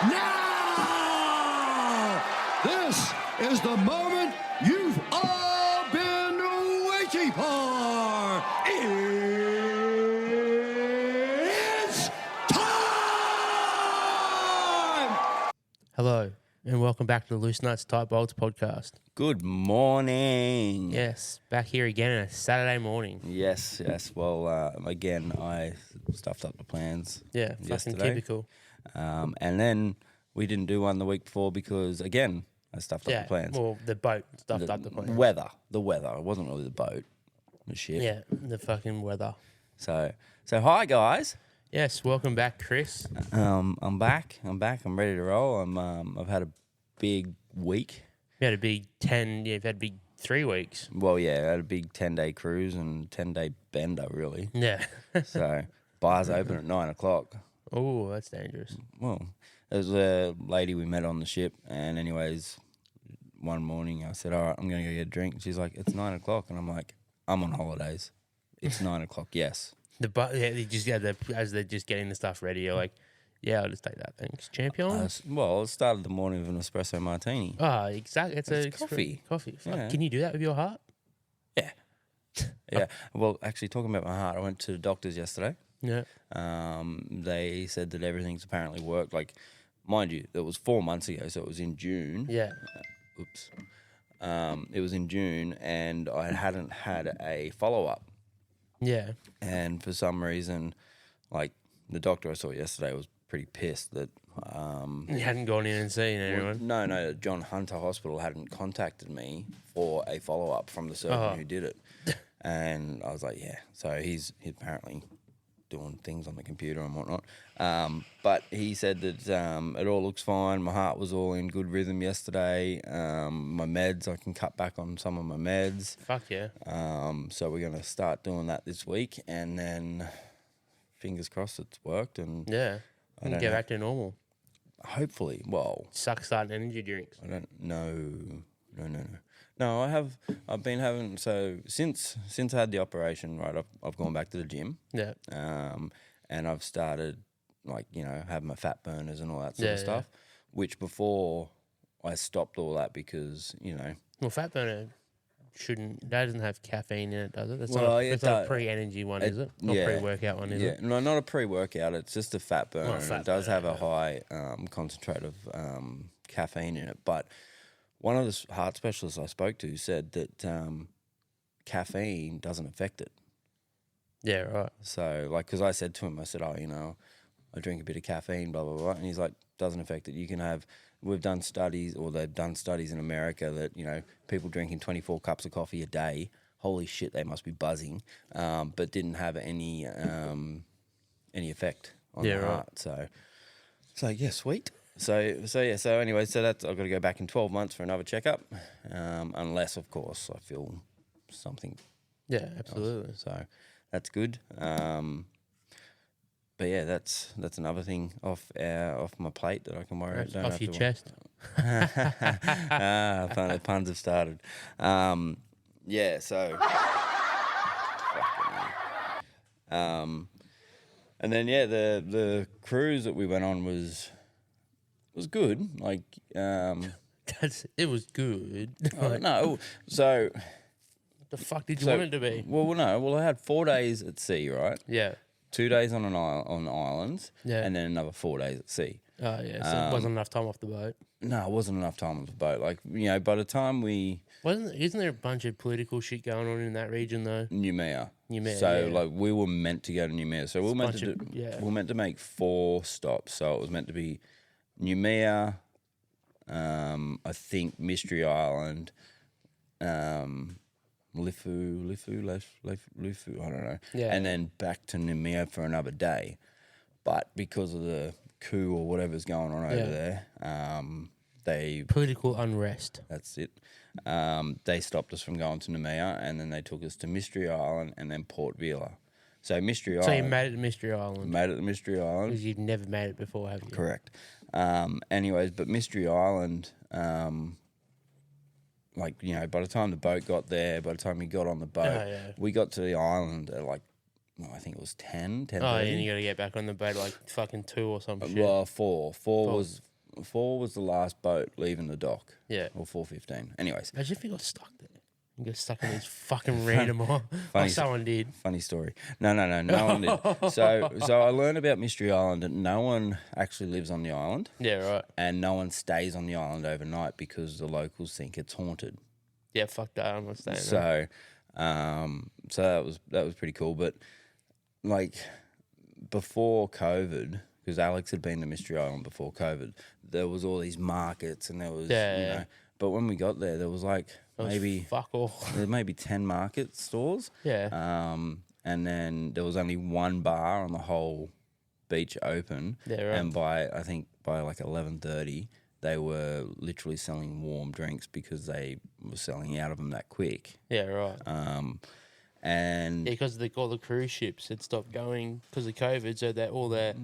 Now, this is the moment you've all been waiting for. It's time! Hello, and welcome back to the Loose Nuts Tight Bolts podcast. Good morning. Yes, back here again on a Saturday morning. Yes. Well, again, I stuffed up the plans. Yeah, fucking yesterday. typical. And then we didn't do one the week before because, again, I stuffed up Yeah, the plans. well, the boat stuffed up the plans. The weather. It wasn't really the boat. The ship. Yeah, the fucking weather. So hi guys. Yes, welcome back, Chris. I'm back. I'm ready to roll. I've had a big week. You had a big 10, you've had a big 3 weeks. Well, yeah, I had a big 10-day cruise and 10-day bender, really. Yeah. So bars open at 9 o'clock. Oh, that's dangerous. Well, there was a lady we met on the ship, and anyways, one morning I said, all right, I'm going to go get a drink. She's like, it's 9 o'clock. And I'm like, I'm on holidays. It's 9 o'clock, yes. As they're just getting the stuff ready, you're like, yeah, I'll just take that, thanks. Champion? I started the morning with an espresso martini. Oh, exactly. It's coffee. Coffee. Fuck, Yeah. can you do that with your heart? Yeah. Yeah. Well, actually, talking about my heart, I went to the doctors yesterday. Yeah. They said that everything's apparently worked. Like, mind you, it was 4 months ago, so it was in June. Yeah. Oops. It was in June, and I hadn't had a follow-up. Yeah. And for some reason, like, the doctor I saw yesterday was pretty pissed that... You hadn't gone in and seen anyone? No, John Hunter Hospital hadn't contacted me for a follow-up from the surgeon who did it. And I was like, yeah. So he's apparently doing things on the computer and whatnot. But he said that it all looks fine. My heart was all in good rhythm yesterday. My meds, I can cut back on some of my meds. Fuck yeah. So we're going to start doing that this week. And then fingers crossed it's worked. And Yeah. I And don't get know. back to normal. Hopefully, well... Suck starting energy drinks. I don't know. No, I've been having, so since I had the operation, right, I've gone back to the gym. Yeah. And I've started, like, having my fat burners and all that sort Yeah, of stuff, which before I stopped all that because, Well, fat burner that doesn't have caffeine in it, does it? It's Well, it's not a pre-energy one, is it? Or yeah. pre-workout one, is yeah, it? no, not a pre-workout, it's just a fat burner. fat and it does burner, have a high concentrate of caffeine in it, but one of the heart specialists I spoke to said that caffeine doesn't affect it. Yeah, right. So, like, because I said to him, I said, I drink a bit of caffeine, blah, blah, blah. And he's like, doesn't affect it. We've done studies, or they've done studies in America that, people drinking 24 cups of coffee a day, holy shit, they must be buzzing, but didn't have any effect on the heart. So yeah, sweet. So anyway, that's, I've got to go back in 12 months for another checkup, unless, of course, I feel something. Yeah, absolutely. So that's good. But yeah, that's another thing off my plate that I can worry about. Off your chest. Puns have started. Yeah, so. And then the cruise that we went on was good. Like It was good. no, so What the fuck did you want it to be? Well, I had 4 days at sea, right? Yeah. 2 days on islands, Yeah. and then another 4 days at sea. Oh, yeah. So it wasn't enough time off the boat. No, it wasn't enough time on the boat. Like, by the time Isn't there a bunch of political shit going on in that region, though? Noumea. Noumea, So, yeah. like, we were meant to go to Noumea. So, we were meant to make 4 stops. So, it was meant to be Noumea, I think Mystery Island, Lifu, I don't know. Yeah. And then back to Noumea for another day. But because of the coup or whatever's going on over there, Political unrest. that's it. They stopped us from going to Noumea, and then they took us to Mystery Island and then Port Vila. So Mystery So Island. you made it to Mystery Island. Made it to Mystery Island. Because you've never made it before, have you? Correct. Anyways, but Mystery Island, like, by the time the boat got there, by the time we got on the boat, we got to the island at like, I think it was 10. Oh, and you got to get back on the boat at like fucking 2 or some shit. Well, 4. 4 was 4 was the last boat leaving the dock. Yeah. Or 4:15. Anyways, Imagine if you got stuck there. You got stuck in these fucking random island. Oh, someone did. funny story. No one did. So I learned about Mystery Island that no one actually lives on the island. Yeah, right. And no one stays on the island overnight because the locals think it's haunted. Yeah, fuck that. I'm not staying there. So that was pretty cool. But like before COVID, because Alex had been to Mystery Island before COVID, there was all these markets and there was you know. But when we got there was like maybe fuck all. there may be 10 market stores. Yeah. And then there was only one bar on the whole beach open. Yeah, right. And by like 11:30, they were literally selling warm drinks because they were selling out of them that quick. Yeah, right. And Yeah, because all the cruise ships had stopped going because of COVID, so that all their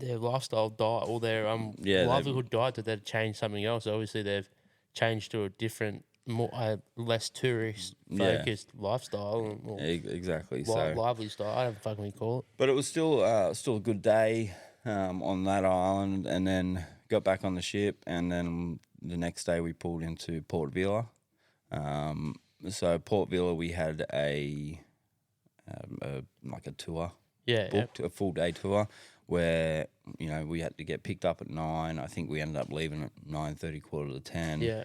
lifestyle died, all their livelihood died. That they'd changed something else. Obviously, they've changed to a different, more less tourist focused lifestyle. Or exactly. lively style. I don't fucking call it. But it was still a good day on that island, and then got back on the ship, and then the next day we pulled into Port Vila. So Port Vila, we had a tour. Yeah, booked a full day tour where we had to get picked up at 9. I think we ended up leaving at 9:30, 9:45. Yeah.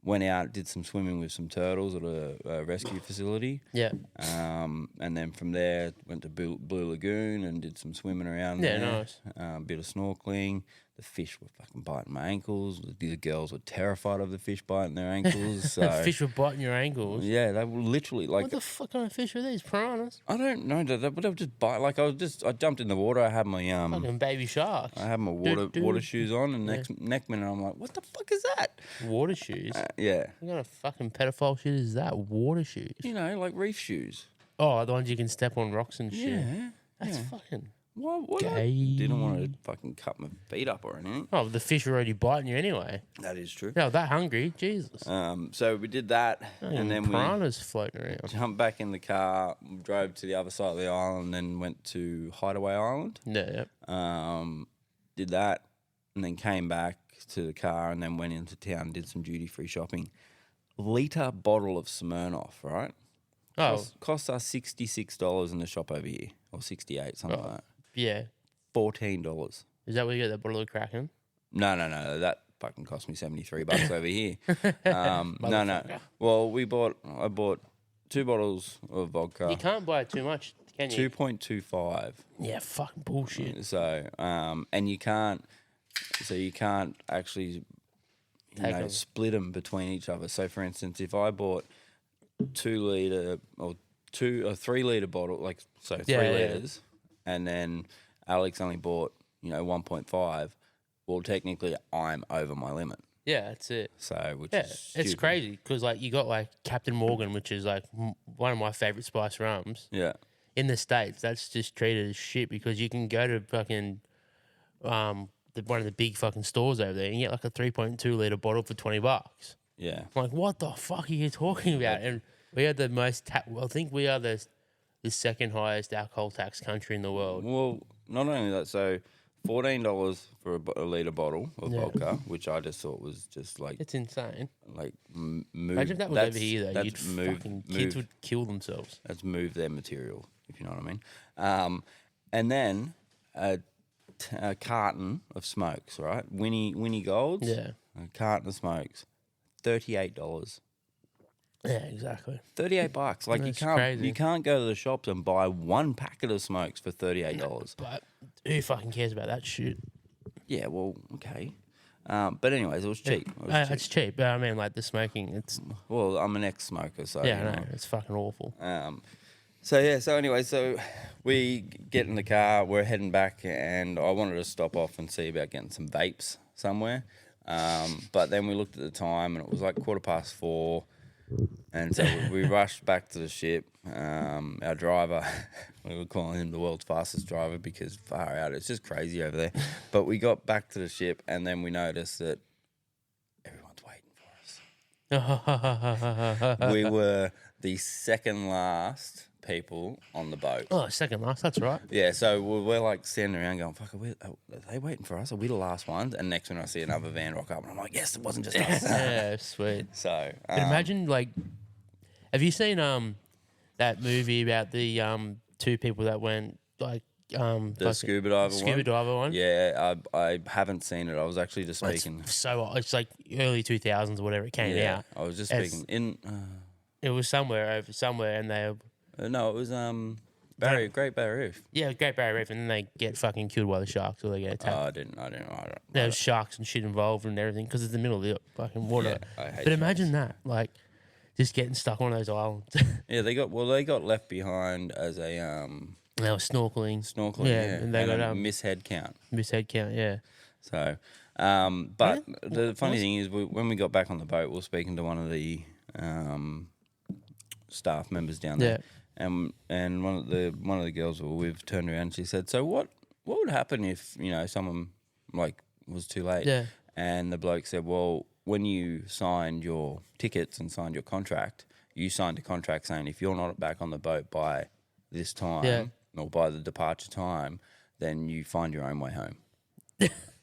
Went out, did some swimming with some turtles at a rescue facility. Yeah. And then from there went to Blue Lagoon and did some swimming around Yeah, there. nice. A bit of snorkeling. The fish were fucking biting my ankles. The girls were terrified of the fish biting their ankles. So Fish were biting your ankles. yeah, they were literally like. What the fuck kind of fish were these? Piranhas? I don't know, but they would just bite. Like I jumped in the water. I had my Fucking baby sharks. I had my water shoes on, and next minute I'm like, what the fuck is that? Water shoes? Yeah, What kind of fucking pedophile shit is that? Water shoes? like reef shoes. Oh, the ones you can step on rocks and shit. Yeah, That's fucking... What? I Gay. didn't want to fucking cut my feet up or anything. Oh, the fish were already biting you anyway. That is true. Yeah, that hungry. Jesus. So we did that, and then we piranhas floating around. jumped back in the car, drove to the other side of the island, and then went to Hideaway Island. Yeah, yeah. Did that, and then came back to the car, and then went into town and did some duty-free shopping. Litre bottle of Smirnoff, right? Oh, Cost us $66 in the shop over here, or 68, something like that. yeah. $14. Is that where you get that bottle of Kraken? No. That fucking cost me $73 over here. No. Well, I bought 2 bottles of vodka. You can't buy it too much, can you? 2.25. Yeah, fucking bullshit. So, and you can't actually split them between each other. So, for instance, if I bought 2 litre or 3 litre bottle, 3 litres, and then Alex only bought 1.5, well, technically I'm over my limit. Yeah, that's it. So, which Yeah, is it's stupid. crazy because you got Captain Morgan, which is one of my favorite spice rums. Yeah. In the States, that's just treated as shit because you can go to fucking one of the big fucking stores over there and get a 3.2 litre bottle for $20. Yeah. I'm like, what the fuck are you talking about? And we are the most, I think we are the second highest alcohol tax country in the world. Well, not only that, so $14 for a litre bottle of vodka, which I just thought was just It's insane. move. Imagine if that was over here, though. Kids would kill themselves. That's move their material, if you know what I mean. And then a carton of smokes, right? Winnie Golds. Yeah. A carton of smokes, $38. Yeah, exactly. $38. That's crazy. You can't go to the shops and buy 1 packet of smokes for $38. But who fucking cares about that shit? Yeah, well, okay. But anyways, it was cheap. It's cheap, but I mean, the smoking, it's... Well, I'm an ex-smoker, so Yeah, I know. It's fucking awful. So anyway, we get in the car, we're heading back, and I wanted to stop off and see about getting some vapes somewhere. But then we looked at the time, and it was 4:15. And so we rushed back to the ship. Our driver, we were calling him the world's fastest driver because far out, it's just crazy over there. But we got back to the ship, and then we noticed that everyone's waiting for us. We were the second last people on the boat. Oh, second last. That's right. Yeah, so we're like standing around going, fuck, are they waiting for us? Are we the last ones? And next minute I see another van rock up and I'm like, yes, it wasn't just us. Yeah, sweet. So, But imagine, like, have you seen that movie about the two people that went, like, the scuba diver one? Yeah, I haven't seen it. I was actually just speaking. It's like early 2000s or whatever it came out. I was just speaking in. It was somewhere, and they. No, it was Great Barrier Reef. Yeah, Great Barrier Reef, and then they get fucking killed by the sharks or they get attacked. I don't know. There's sharks and shit involved and everything because it's the middle of the fucking water. Yeah, I hate but imagine that, like, just getting stuck on one of those islands. Yeah, they got left behind as a They were snorkeling. yeah, and they got a mishead count. mishead count. Yeah, So, but the funny thing is, when we got back on the boat, we were speaking to one of the staff members down there, and one of the girls we were with turned around and she said, "So what would happen if someone like was too late?" Yeah. And the bloke said, "Well, when you signed your tickets and signed your contract, you signed a contract saying if you're not back on the boat by this time or by the departure time, then you find your own way home."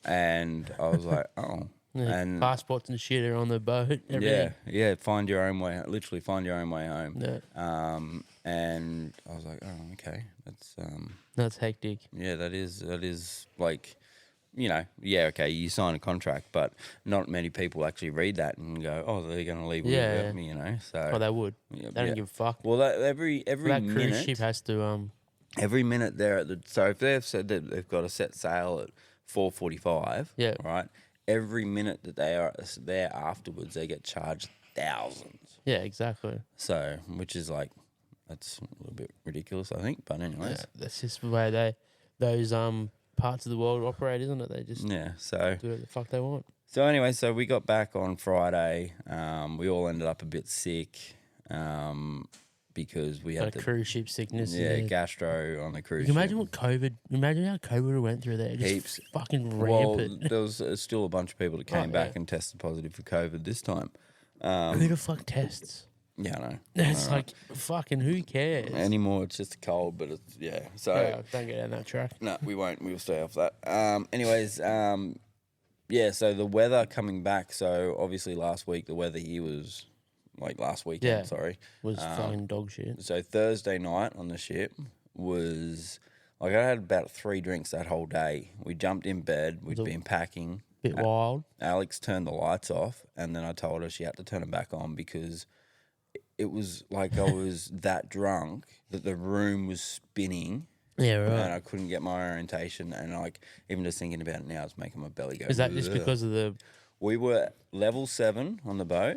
And I was like, "Oh." Yeah, And passports and shit are on the boat. Everything. find your own way. Literally, find your own way home. Yeah. And I was like, oh, okay, That's hectic. yeah, that is like, okay, you sign a contract, but not many people actually read that and go, oh, they're going to leave without me, So Oh, they would. Yeah, They don't give a fuck. well, every That minute, cruise ship has to every minute they're at so if they've said that they've got to set sail at 4:45, right. Every minute that they are there afterwards, they get charged thousands. Yeah, exactly. So, which is like, that's a little bit ridiculous, I think. But anyways, That's just the way those parts of the world operate, isn't it? They just So do what the fuck they want. So anyway, so we got back on Friday. We all ended up a bit sick because we had cruise ship sickness. Gastro on the cruise You ship. imagine Imagine how COVID went through there. Just Heaps. fucking Well, rampant. there was still a bunch of people that came back and tested positive for COVID this time. Who the fuck tests? Yeah, I know. It's like, fucking who cares? Anymore, it's just a cold, but it's, So, don't get down that track. no, we won't. We'll stay off that. Anyways, so the weather coming back. So, obviously, last week, the weather here was, like, last weekend, sorry. Was fucking dog shit. So, Thursday night on the ship was, like, I had about 3 drinks that whole day. We jumped in bed. We'd been packing. Bit wild. Alex turned the lights off, and then I told her she had to turn them back on because it was like I was that drunk that the room was spinning. Yeah, right. And I couldn't get my orientation, and like even just thinking about it now is making my belly go. Is that just because of the? We were level 7 on the boat,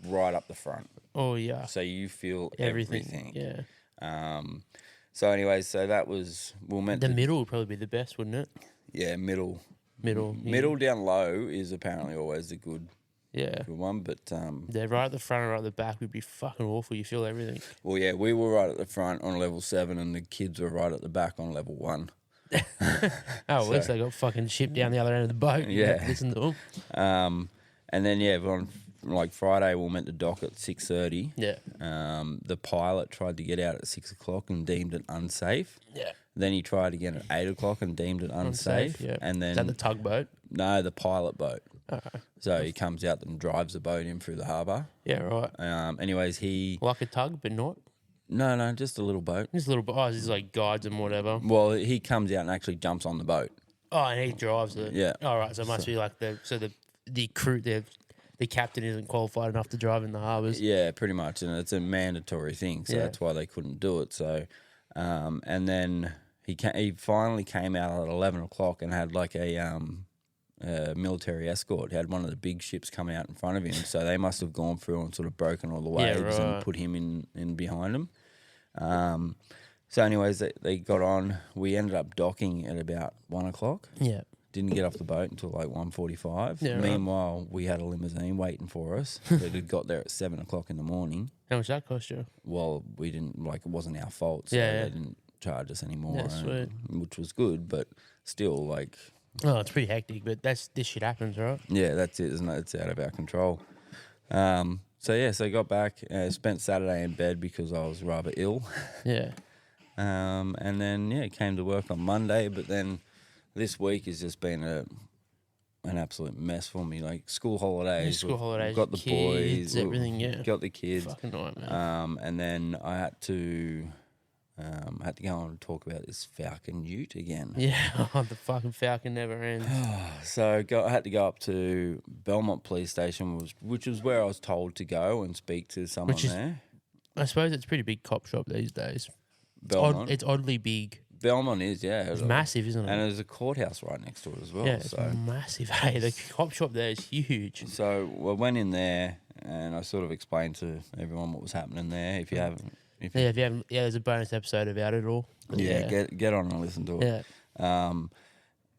right up the front. Oh yeah. So you feel everything. Yeah. So anyway, so that was The middle would probably be the best, wouldn't it? Yeah, middle. Middle. Middle down low is apparently always the good Yeah. one, but Yeah, right at the front or right at the back would be fucking awful. You feel everything. well, yeah, we were right at the front on level 7, and the kids were right at the back on level 1. At least they got fucking shipped down the other end of the boat. Yeah. Listen to them. And then on like Friday, we were meant to dock at 6:30. Yeah. The pilot tried to get out at 6 o'clock and deemed it unsafe. Yeah. Then he tried again at 8 o'clock and deemed it unsafe. Yeah. And then Is that the tugboat? no, the pilot boat. Okay. So he comes out and drives the boat in through the harbour. Yeah, right. Anyways, he Like a tug, but not. no, just a little boat. Just a little bit. Oh, this is like guides and whatever. Well, he comes out and actually jumps on the boat. Oh, and he drives it. Yeah. All right. So it must be like the crew, the captain isn't qualified enough to drive in the harbours. Yeah, pretty much, and it's a mandatory thing, so that's why they couldn't do it. So, and then he finally came out at 11 o'clock and had like a military escort. He had one of the big ships coming out in front of him, so they must have gone through and sort of broken all the waves and put him in behind them. So, anyways, they got on. We ended up docking at about 1 o'clock. Yeah. Didn't get off the boat until like 1:45. Yeah, right. Meanwhile, we had a limousine waiting for us that had got there at 7 o'clock in the morning. How much that cost you? Well, we didn't, like, it wasn't our fault, so Yeah. they didn't charge us anymore. Yeah, sweet. Which was good, but still, like, Oh, it's pretty hectic, but this shit happens, right? yeah, that's it, isn't it? It's out of our control. So got back, spent Saturday in bed because I was rather ill. Yeah. And then, came to work on Monday, but then this week has just been an absolute mess for me. Like school holidays. School holidays, We've got the kids, boys. everything, yeah. Got the kids. Fucking nightmare. And then I had to go on and talk about this Falcon Ute again. Yeah, the fucking Falcon never ends. So I had to go up to Belmont Police Station, which was where I was told to go and speak to someone there. I suppose it's a pretty big cop shop these days. Belmont. It's oddly big. Belmont is, yeah. It's massive, isn't it? And there's a courthouse right next to it as well. Yeah, it's massive. Hey, the cop shop there is huge. So I went in there and I sort of explained to everyone what was happening there. If you haven't, there's a bonus episode about it all. Get on and listen to it. Yeah.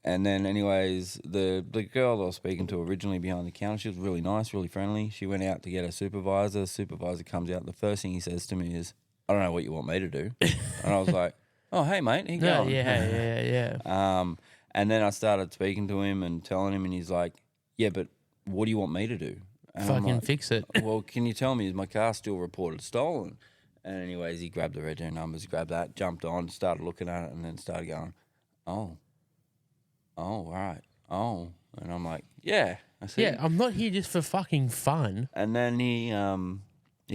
And then, anyways, the girl that I was speaking to originally behind the counter, she was really nice, really friendly. She went out to get her supervisor. The supervisor comes out. The first thing he says to me is, "I don't know what you want me to do." And I was like, "Oh, hey, mate, how you going?" Yeah. And then I started speaking to him and telling him, and he's like, "Yeah, but what do you want me to do?" And I'm Fucking like, fix it. Well, can you tell me, is my car still reported stolen? And anyways, he grabbed the reg numbers, grabbed that, jumped on, started looking at it, and then started going, "Oh, right, oh." And I'm like, "Yeah, I see." Yeah, I'm not here just for fucking fun. And then he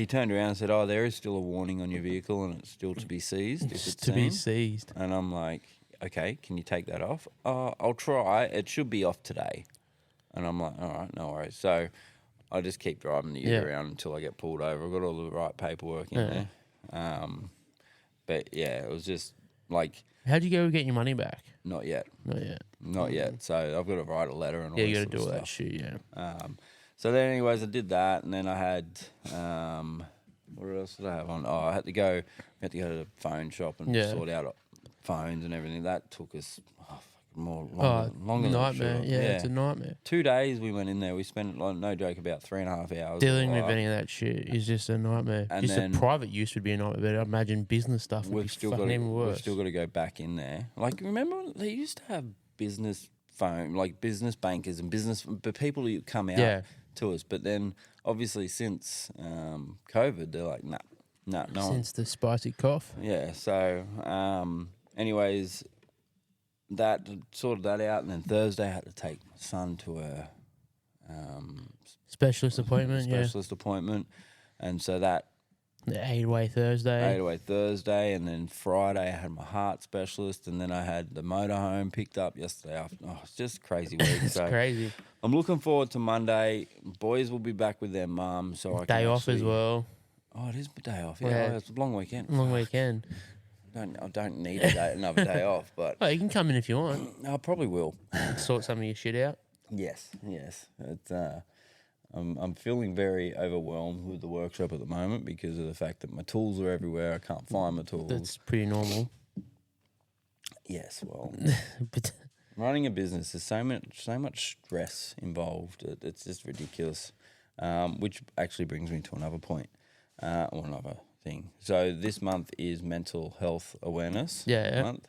turned around and said, "Oh, there is still a warning on your vehicle, and it's still to be seized. If it's To be seen." seized. And I'm like, "Okay, can you take that off?" "I'll try. It should be off today." And I'm like, "All right, no worries." So I just keep driving the ute around until I get pulled over. I've got all the right paperwork in there. But yeah, it was just like, How'd you go get your money back? not yet. Not yet. So I've got to write a letter and all Yeah, this you got to do sort all of that stuff. shit, yeah. So then, anyways, I did that, and then I had what else did I have on? I had to go to the phone shop and sort out phones and everything. That took us longer than nightmare. it should have. Yeah, it's a nightmare. 2 days we went in there. We spent, like, no joke, about 3.5 hours. Dealing with any of that shit is just a nightmare. And just then a private use would be a nightmare, but I imagine business stuff would be fucking even worse. We've still got to go back in there. Like, remember when they used to have business phone, like business bankers and but people who come out to us. But then, obviously, since COVID, they're like, no. Since the spicy cough. Yeah. So, anyways, that sorted that out, and then Thursday I had to take my son to a Specialist appointment, appointment, and so that The 8-way Thursday. 8-away Thursday, and then Friday I had my heart specialist, and then I had the motorhome picked up yesterday after. Oh, it's just a crazy week. It's crazy. I'm looking forward to Monday. Boys will be back with their mum, so I can Day off as well. Oh, it is my day off. Yeah, Yeah. it's a long weekend. Long weekend. I don't need another day off, but Oh, you can come in if you want. I probably will. Sort some of your shit out. Yes. It's I'm feeling very overwhelmed with the workshop at the moment because of the fact that my tools are everywhere. I can't find my tools. That's pretty normal. Yes, well, But running a business, there's so much stress involved. It's just ridiculous. Which actually brings me to another point, or another thing. So this month is Mental Health Awareness Month,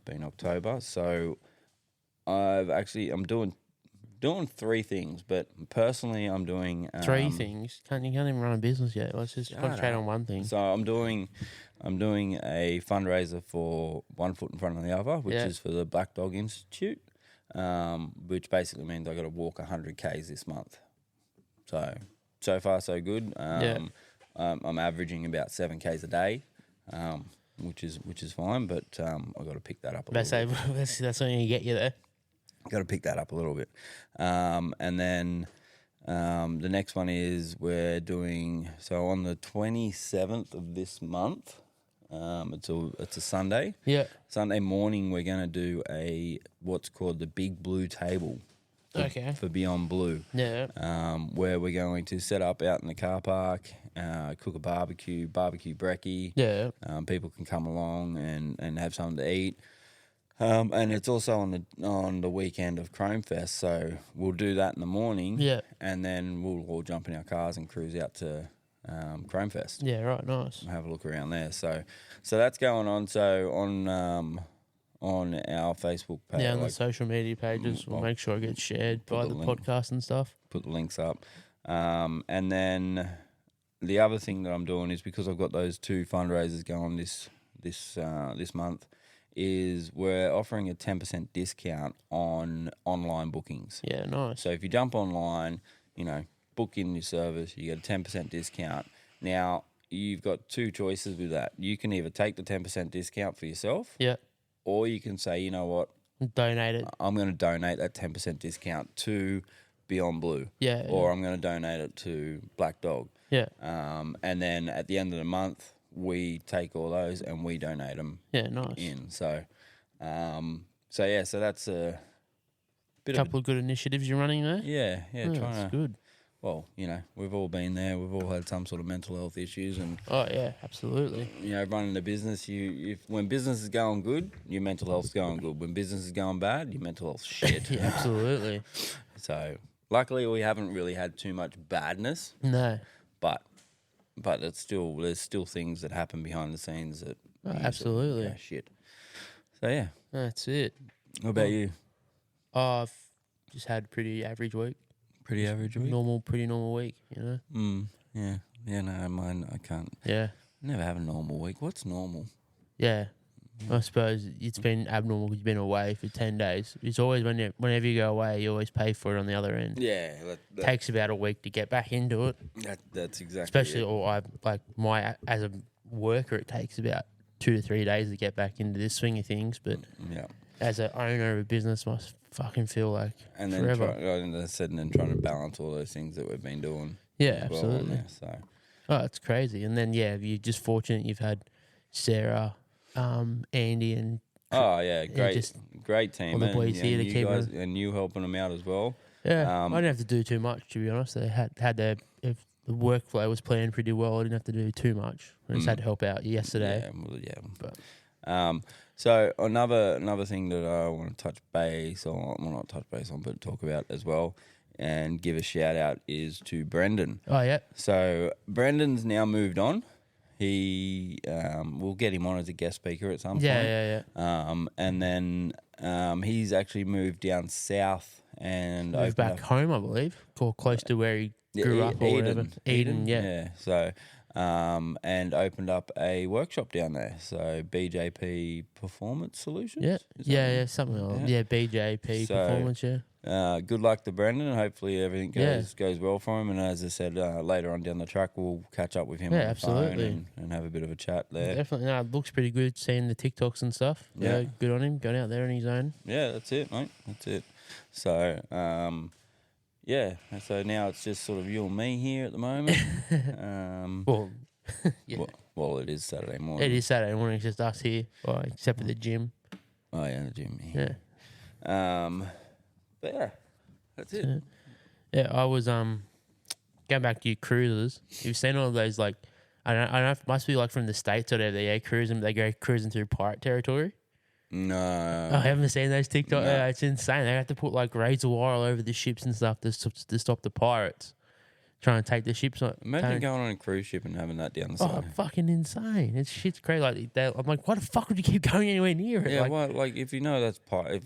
being October. So I'm doing 3 things, but personally I'm doing 3 things. You can't even run a business yet. Let's just concentrate on one thing. So I'm doing a fundraiser for One Foot in Front of the Other, which is for the Black Dog Institute, which basically means I got to walk 100 Ks this month. So far so good. I'm averaging about 7 Ks a day, which is fine, but I got to pick that up a little bit. That's something to get you there. Got to pick that up a little bit. And then the next one is we're doing, so on the 27th of this month, it's a Sunday. Yeah. Sunday morning, we're going to do what's called the Big Blue Table. For Beyond Blue. Yeah. Where we're going to set up out in the car park, cook a barbecue brekkie. Yeah. People can come along and have something to eat. And it's also on the weekend of Chrome Fest, so we'll do that in the morning. Yeah. And then we'll all jump in our cars and cruise out to Chrome Fest. Yeah, right, nice. Have a look around there. So that's going on. So on our Facebook page. Yeah, on the social media pages. We'll make sure it gets shared by the podcast and stuff. Put the links up. And then the other thing that I'm doing is because I've got those 2 fundraisers going this month, is we're offering a 10% discount on online bookings. Yeah, nice. So if you jump online, book in your service, you get a 10% discount. Now, you've got 2 choices with that. You can either take the 10% discount for yourself, Yeah. or you can say, you know what, Donate it. I'm going to donate that 10% discount to Beyond Blue. Yeah. Or I'm going to donate it to Black Dog. Yeah. And then at the end of the month, we take all those and we donate them Yeah, nice. in. So that's a bit Couple of good initiatives you're running there. yeah, Oh, trying that's to. good. Well, we've all been there. We've all had some sort of mental health issues, and Oh yeah, absolutely. running a business, when business is going good, your mental health's going good. When business is going bad, your mental health's shit. Yeah, absolutely. So luckily, we haven't really had too much badness, No. but there's still things that happen behind the scenes that Absolutely. shit. So yeah, That's it. what about you? I've just had a pretty average week. Pretty average week. Pretty normal week, Yeah. No, mine. I can't. Yeah. Never have a normal week. What's normal? Yeah. I suppose it's been abnormal because you've been away for 10 days. It's always whenever you go away, you always pay for it on the other end. Yeah, Takes about a week to get back into it. that's exactly. Especially, it. or as a worker, it takes about 2 to 3 days to get back into this swing of things. But Yeah. as an owner of a business, must fucking feel like And then forever. trying to balance all those things that we've been doing. Yeah, as well on absolutely. there, so Oh, it's crazy. And then you're just fortunate you've had Sarah, Andy, and oh yeah, great team. all the and, boys here to you keep guys it. and you helping them out as well. I didn't have to do too much, to be honest. They had their if the workflow was planned pretty well. I didn't have to do too much. I just had to help out yesterday. But So another thing that I want to touch base on, well, not touch base on, but talk about as well, and give a shout out is to Brendan. oh yeah, So Brendan's now moved on. He we'll get him on as a guest speaker at some point. yeah. And then he's actually moved down south and Moved opened back up, home, I believe, or close to where he grew up or whatever. Eden, yeah. So and opened up a workshop down there. So BJP Performance Solutions. Yeah, Is that something like yeah, BJP So, performance, yeah. good luck to Brendan, and hopefully everything goes well for him. And as I said, later on down the track, we'll catch up with him on the absolutely. phone and have a bit of a chat there. Definitely, no, it looks pretty good seeing the TikToks and stuff. Yeah. Good on him, going out there on his own. Yeah, that's it, mate. That's it. So, so now it's just sort of you and me here at the moment. Well, yeah. Well, it is Saturday morning. It is Saturday morning, it's just us here, except for the gym. Oh, yeah, the gym. Yeah. But yeah, that's it. Yeah, I was going back to your cruises. You've seen all of those, like, I don't know if it must be like from the States or whatever, they go cruising through pirate territory. No. I haven't seen those TikTok. No. Yeah, it's insane. They have to put like razor wire all over the ships and stuff to stop the pirates trying to take the ships. Imagine going on a cruise ship and having that down the Oh, side. fucking insane! It's shit's crazy. Like I'm like, why the fuck would you keep going anywhere near it? Yeah, like, if you know that's pirate.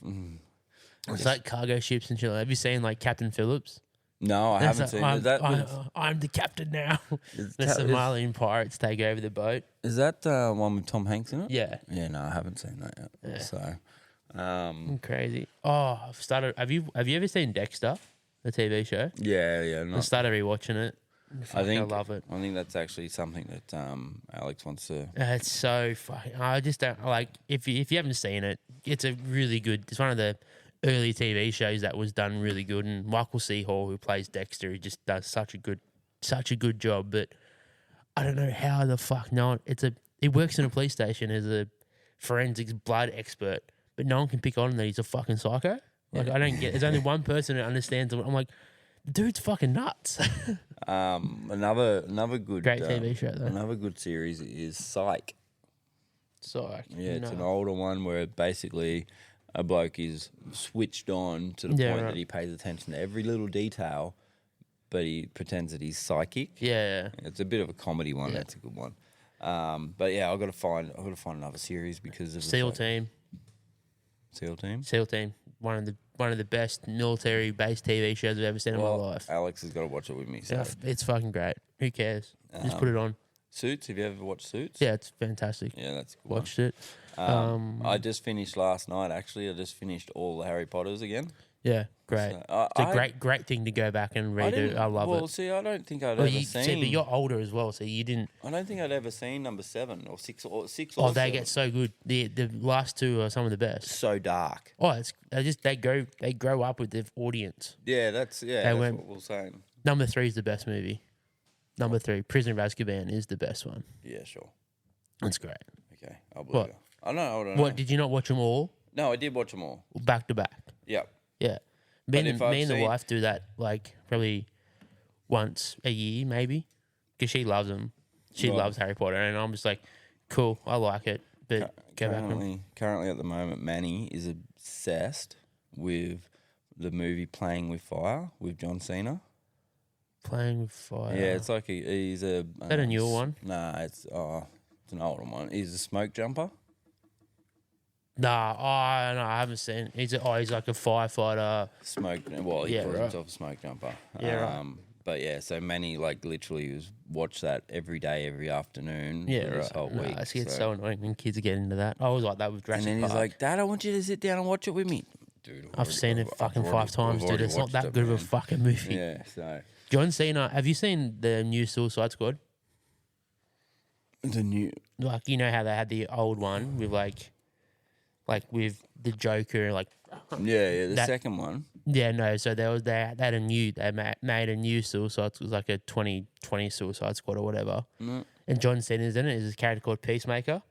it's like cargo ships and shit. Have you seen like Captain Phillips? No, I haven't seen it. I'm the captain now. The Somalian pirates take over the boat. Is that one with Tom Hanks in it? Yeah. Yeah, no, I haven't seen that yet. Yeah. So, Crazy. Oh, I've started. Have you ever seen Dexter, the TV show? yeah. I started rewatching it. I love it. I think that's actually something that Alex wants to. It's so fucking. I just don't like. If you haven't seen it, it's a really good. It's one of the early TV shows that was done really good, and Michael C. Hall, who plays Dexter, he just does such a good job. But I don't know how the fuck no one. He works in a police station as a forensics blood expert, but no one can pick on that he's a fucking psycho. Like I don't get. There's only one person that understands him. I'm like, the dude's fucking nuts. Another good Great TV show though. Another good series is Psych. Psych. Yeah, it's an older one where basically a bloke is switched on to the point that he pays attention to every little detail, but he pretends that he's psychic. Yeah. It's a bit of a comedy one. Yeah. That's a good one. But yeah, I've got to find another series because of SEAL Team. SEAL Team. SEAL Team. one of the best military based TV shows I've ever seen in my life. Alex has got to watch it with me. So. Yeah, it's fucking great. Who cares? Just put it on. Suits. Have you ever watched Suits? Yeah, it's fantastic. Yeah, that's a good one. Watched it. I just finished last night. Actually, I just finished all the Harry Potters again. Yeah, great. So, it's a great thing to go back and redo. I love well, it. see, I don't think I'd Well, ever seen. but you're older as well, so you didn't. I don't think I'd ever seen number 7 or 6 or 6. Oh, or they 7. get so good. The last two are some of the best. So dark. Oh, they grow up with the audience. Yeah, that's what we're saying. Number 3 is the best movie. Number 3, Prisoner of Azkaban, is the best one. Yeah, sure. It's great. Okay, I'll believe it. I don't know. What, did you not watch them all? No, I did watch them all. Back to back. Yep. Yeah. Me and the seen- wife do that like probably once a year, maybe, because she loves them. She Right. loves Harry Potter, and I'm just like, cool, I like it, but go back and Currently, at the moment, Manny is obsessed with the movie Playing with Fire with John Cena. Playing with fire. Yeah, it's like he's a. Is that a newer one? Nah, it's an older one. He's a smoke jumper. Nah, no, I haven't seen. He's like a firefighter. He Yeah, calls right. himself a smoke jumper. Yeah, right. But yeah, so Manny like literally was watch that every day, every afternoon. Yeah, this right. whole Nah, week. it's so annoying when kids get into that. I was like that with and Jurassic then he's Park. like, "Dad, I want you to sit down and watch it with me." Dude, I've seen it fucking 5 times, dude. It's not that good of a fucking movie. Yeah, so John Cena, have you seen the new Suicide Squad? the new. Like, you know how they had the old one with like with the Joker, like Yeah, the That- second one. yeah, no. So they made a new Suicide. It was like a 2020 Suicide Squad or whatever. And John Cena's in it. Is his character called Peacemaker?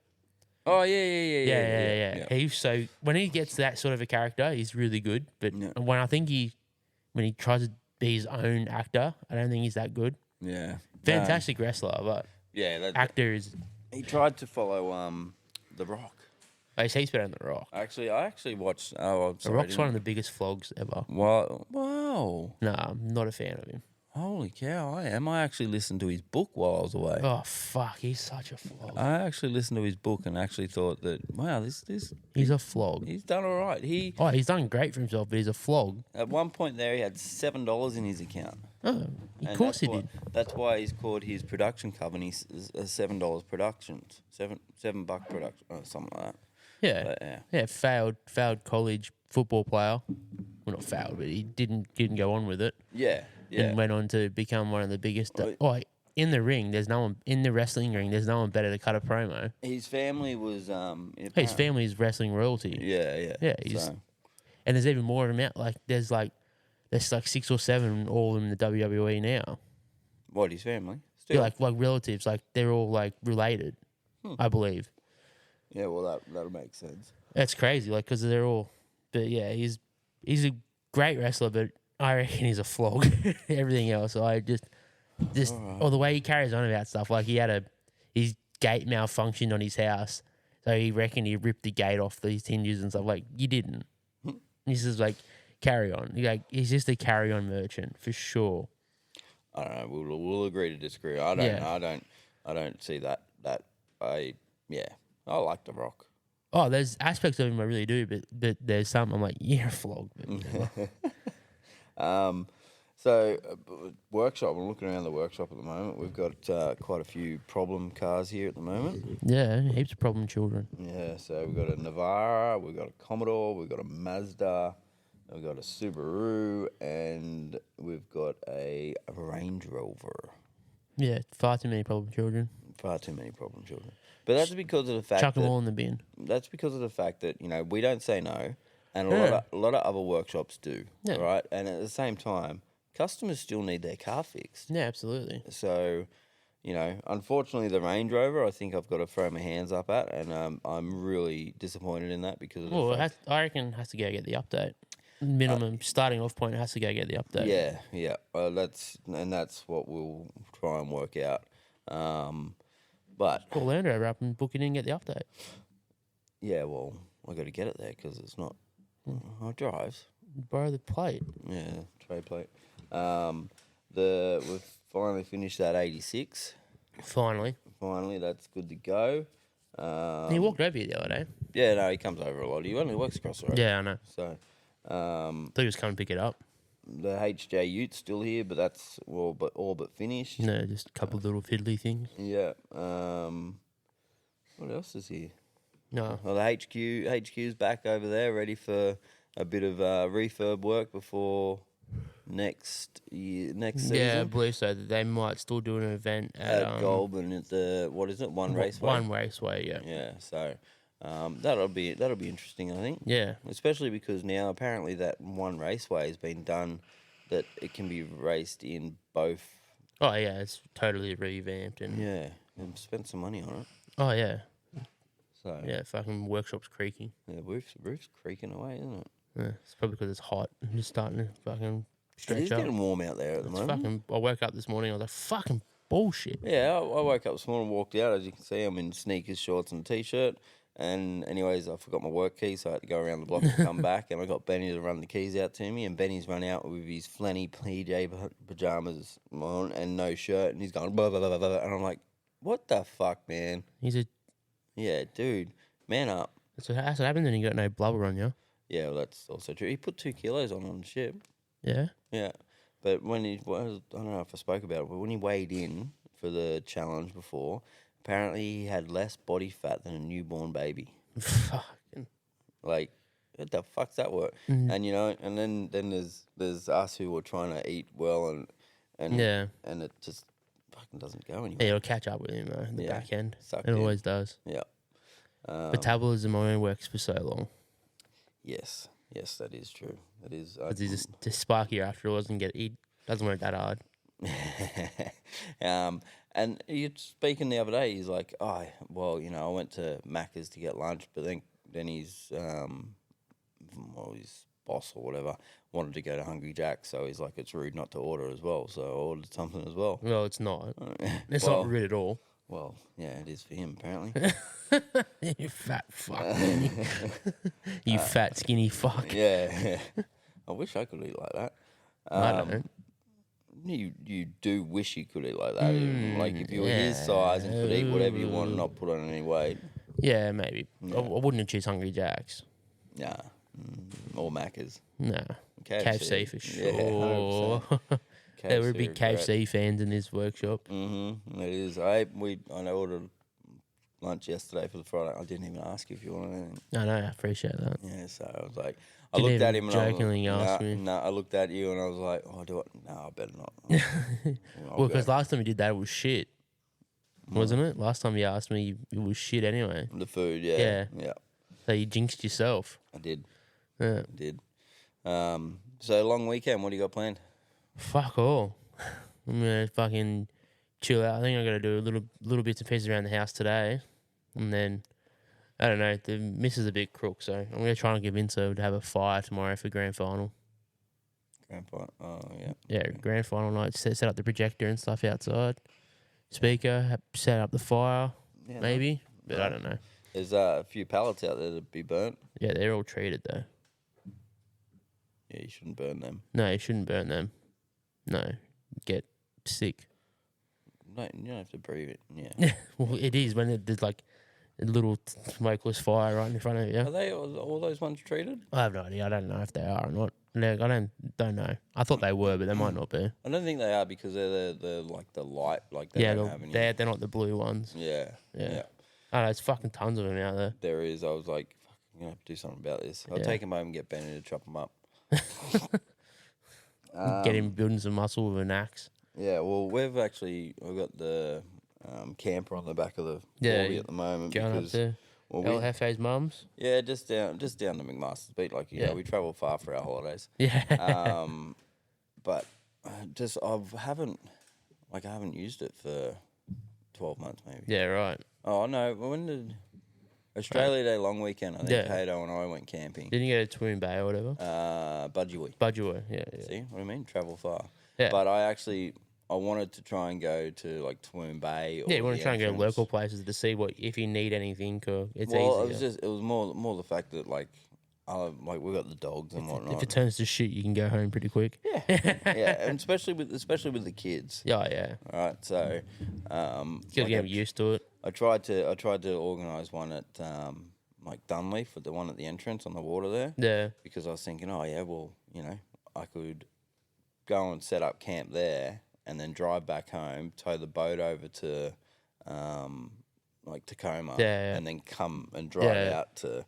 Oh yeah. He's so when he gets that sort of a character, he's really good. But Yeah. when he tries to be his own actor, I don't think he's that good. Yeah. Fantastic wrestler, but Yeah, actor is. he tried to follow The Rock. He's better than The Rock. I actually watched. Oh, I'm The sorry. Rock's one of the biggest flogs ever. Wow. Nah, I'm not a fan of him. Holy cow, I am. I actually listened to his book while I was away. Oh fuck, he's such a flog. I actually listened to his book and actually thought that, wow, this He's a flog. he's done all right. He's done great for himself, but he's a flog. At one point there, he had $7 in his account. Oh, And of course he that's did. That's why he's called his production company $7 Productions, $7 production, something like that. Yeah, But, yeah. Failed college football player. Well, not failed, but he didn't go on with it. Yeah. And went on to become one of the biggest. In the ring, there's no one in the wrestling ring. There's no one better to cut a promo. His family was His family is wrestling royalty. Yeah. And there's even more of them out. Like there's like 6 or 7 all in the WWE now. What, his family? Yeah, like relatives. Like they're all like related, I believe. Yeah, well, that'll make sense. That's crazy. Like because they're all. But yeah, he's a great wrestler, but I reckon he's a flog. Everything else, I just or the way he carries on about stuff. Like his gate malfunctioned on his house, so he reckoned he ripped the gate off these hinges and stuff. Like you didn't. He's just like carry on. He's just a carry on merchant for sure. I don't know. We'll agree to disagree. I don't see that. I like The Rock. Oh, there's aspects of him I really do, but there's some I'm like, you're a flog. But So, workshop. I'm looking around the workshop at the moment. We've got quite a few problem cars here at the moment. yeah, heaps of problem children. Yeah, so we've got a Navara, we've got a Commodore, we've got a Mazda, we've got a Subaru, and we've got a Range Rover. Yeah, far too many problem children. Far too many problem children. But that's because of the fact Chuck that them all in the bin. that's because of the fact that we don't say no, and a lot of other workshops do. Yeah. Right, and at the same time, customers still need their car fixed. Yeah, absolutely. So, unfortunately, the Range Rover, I think I've got to throw my hands up at, and I'm really disappointed in that because of the Well, fact. I reckon it has to go get the update. Minimum starting off point has to go get the update. Yeah. That's what we'll try and work out. But Call Land Rover up and book it in and get the update. yeah, well, I got to get it there because it's not. I drives. Borrow the plate. Yeah, trade plate. We've finally finished that 86. Finally. Finally, that's good to go. He walked over you the other day. Yeah, no, he comes over a lot. He only works across the road. Yeah, I know. So, I thought he was coming to pick it up. The HJ Utes still here, but that's all but finished. No, just a couple of little fiddly things. Yeah. What else is here? No. Well, the HQ's back over there, ready for a bit of refurb work before next season. Yeah, I believe so. That they might still do an event At Goulburn at the One Raceway. One Raceway, yeah. Yeah, so that'll be interesting, I think. Yeah. Especially because now apparently that One Raceway has been done that it can be raced in both. Oh yeah, it's totally revamped and Yeah, and spent some money on it. oh yeah, So yeah. Fucking workshop's creaking. yeah, roof's creaking away, isn't it? Yeah, it's probably because it's hot and just starting to fucking It stretch is up. getting warm out there at the It's moment. fucking. I woke up this morning. I was like, fucking bullshit. Yeah, I woke up this morning, walked out. As you can see, I'm in sneakers, shorts, and a t-shirt. And anyways, I forgot my work keys, so I had to go around the block and come back. And I got Benny to run the keys out to me. And Benny's run out with his flanny PJ pajamas on and no shirt. And he's going, blah, blah, blah, blah. And I'm like, what the fuck, man? He's a. Yeah, dude, man up. That's what happened. Then you got no blubber on you. Yeah, well, that's also true. He put 2 kilos on the ship. Yeah. Yeah. But when I don't know if I spoke about it, but when he weighed in for the challenge before, apparently he had less body fat than a newborn baby. Fucking. Like, what the fuck's that work? And you know, and then there's us who were trying to eat well and Yeah. and it just fucking doesn't go Yeah, anywhere. it'll catch up with him though in the Yeah, back end. sucked It in. always does. Yeah. Metabolism only works for so long. Yes, that is true. That is. Because he's just sparky afterwards and he doesn't work that hard. And you speaking the other day, he's like, oh, well, you know, I went to Macca's to get lunch, but then his his boss or whatever wanted to go to Hungry Jack's, so he's like, it's rude not to order as well, so I ordered something as well. Well, it's not. It's Well, not rude at all. Well, yeah, it is for him apparently. You fat fuck. You fat skinny fuck. yeah, I wish I could eat like that. I don't. You do wish you could eat like that. Like if you were his size and could eat whatever you want and not put on any weight. Yeah, maybe. I wouldn't choose Hungry Jack's. Nah. Or Macca's. No. KFC for Yeah, sure. 100%. There were KFC big are great. KFC fans in this workshop. Mm-hmm. It is. I ordered lunch yesterday for the Friday. I didn't even ask you if you wanted anything. I know, I appreciate that. Yeah, so I was like, I Didn't looked at even him and I was jokingly like, ask me. I looked at you and I was like, oh, do it? No, I better not. Well, because last time you did that, it was shit. Wasn't it? Last time you asked me, it was shit anyway. The food, yeah. So you jinxed yourself. I did. Yeah. I did. So long weekend. What do you got planned? Fuck all. I'm gonna fucking chill out. I think I'm gonna do little bits and pieces around the house today, and then I don't know. The missus is a bit crook, so I'm gonna try and convince her to have a fire tomorrow for grand final. Grandpa. Oh yeah. Yeah, grand final night. Set up the projector and stuff outside. Speaker. Set up the fire. Yeah, Maybe, but I don't know. There's a few pallets out there that be burnt. Yeah, they're all treated though. Yeah, you shouldn't burn them. No, you shouldn't burn them. No, get sick. No, you don't have to breathe it. Yeah. Well, it is when there's like a little smokeless fire right in front of you. Are they all those ones treated? I have no idea. I don't know if they are or not. Like, I don't know. I thought they were, but they might not be. I don't think they are because they're the like the light like they Yeah, don't have any. they're not the blue ones. Yeah. Yeah. I know, it's fucking tons of them out there. There is. I was like, fuck, I'm gonna have to do something about this. I'll Yeah. take him home and get Benny to chop them up. Get him building some muscle with an axe. Yeah, well, we've got the camper on the back of the Yeah, Corby at the moment Going up because to well, El Jefe's mum's. yeah, just down to McMaster's Beat. Like Yeah. we travel far for our holidays. Yeah. But I haven't used it for 12 months maybe. Yeah, right. Oh no, when did Australia Day long weekend? I think Yeah. Hato and I went camping. Didn't you go to Twin Bay or whatever? Budgie. Budgewoi, yeah. See what I mean? Travel far. Yeah. But I wanted to try and go to like Toowoomba Bay. Or Yeah, you want to the try and go to entrance. local places to see if you need anything or it's Well, easier. it was more the fact that like we got the dogs and whatnot. If it turns to shit, you can go home pretty quick. yeah, and especially with the kids. Yeah, yeah. All right, so You gotta get them used to it. I tried to organise one at like Dunleaf, with the one at the entrance on the water there. Yeah. Because I was thinking, oh yeah, well, I could go and set up camp there, and then drive back home, tow the boat over to, like Tacoma, Yeah. and then come and drive out to.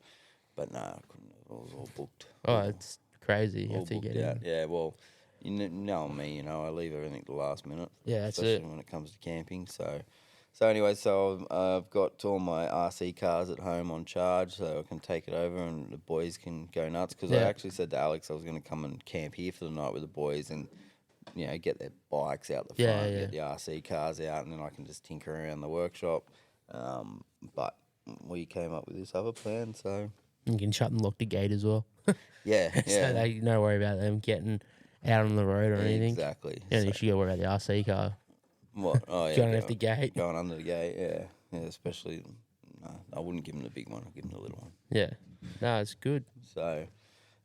But no, I couldn't. It was all booked. Oh, it's crazy. You all have to booked get out. in. Yeah, well, you know me. I leave everything to the last minute. Yeah, that's especially it. when it comes to camping. So anyway, I've got all my RC cars at home on charge, so I can take it over and the boys can go nuts. Because I actually said to Alex I was going to come and camp here for the night with the boys and, get their bikes out the front, get the RC cars out, and then I can just tinker around the workshop. But we came up with this other plan, so... You can shut and lock the gate as well. Yeah. So they no worry about them getting out on the road or anything. Exactly. Yeah, you should go worry about the RC car. What? Oh, yeah. Going off the gate. Going under the gate, yeah. Yeah, especially... No, I wouldn't give him the big one. I'd give him the little one. Yeah. No, it's good. So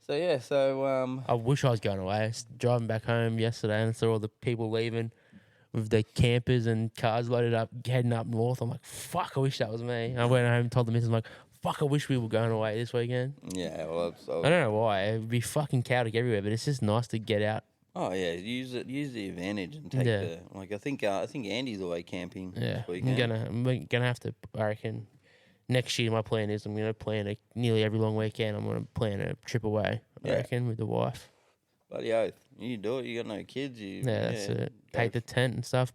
I wish I was going away. I was driving back home yesterday and saw all the people leaving with their campers and cars loaded up, heading up north. I'm like, fuck, I wish that was me. I went home and told the missus, I'm like, fuck, I wish we were going away this weekend. Yeah, well, I don't know why. It'd be fucking chaotic everywhere, but it's just nice to get out. Oh yeah, use the advantage and take the like. I think Andy's away camping. Yeah, this weekend. I'm gonna have to. I reckon next year my plan is I'm gonna plan nearly every long weekend. I'm gonna plan a trip away. I reckon with the wife. Bloody oath, you do it. You got no kids. That's it. Take the tent and stuff.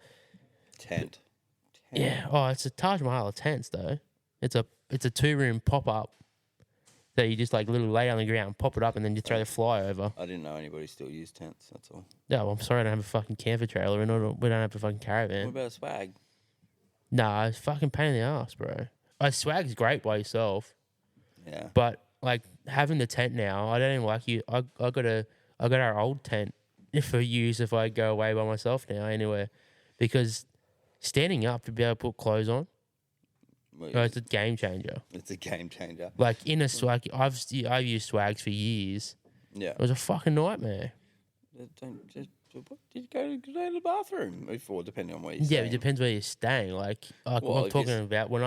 Tent. Yeah. Oh, it's a Taj Mahal of tents though. It's a 2-room pop up. So you just like literally lay on the ground, pop it up, and then you throw the fly over. I didn't know anybody still used tents. That's all. Yeah, well, I'm sorry I don't have a fucking camper trailer. We don't have a fucking caravan. What about swag? Nah, it's fucking pain in the ass, bro. Swag's great by yourself. Yeah. But like having the tent now, I don't even like you. I got our old tent for use if I go away by myself now anywhere, because standing up to be able to put clothes on, it's a game changer. It's a game changer. Like in a swag, I've used swags for years. Yeah. It was a fucking nightmare. Did you go to the bathroom before, depending on where you're Yeah, staying? it depends where you're staying. Like Well, I'm I talking guess- about when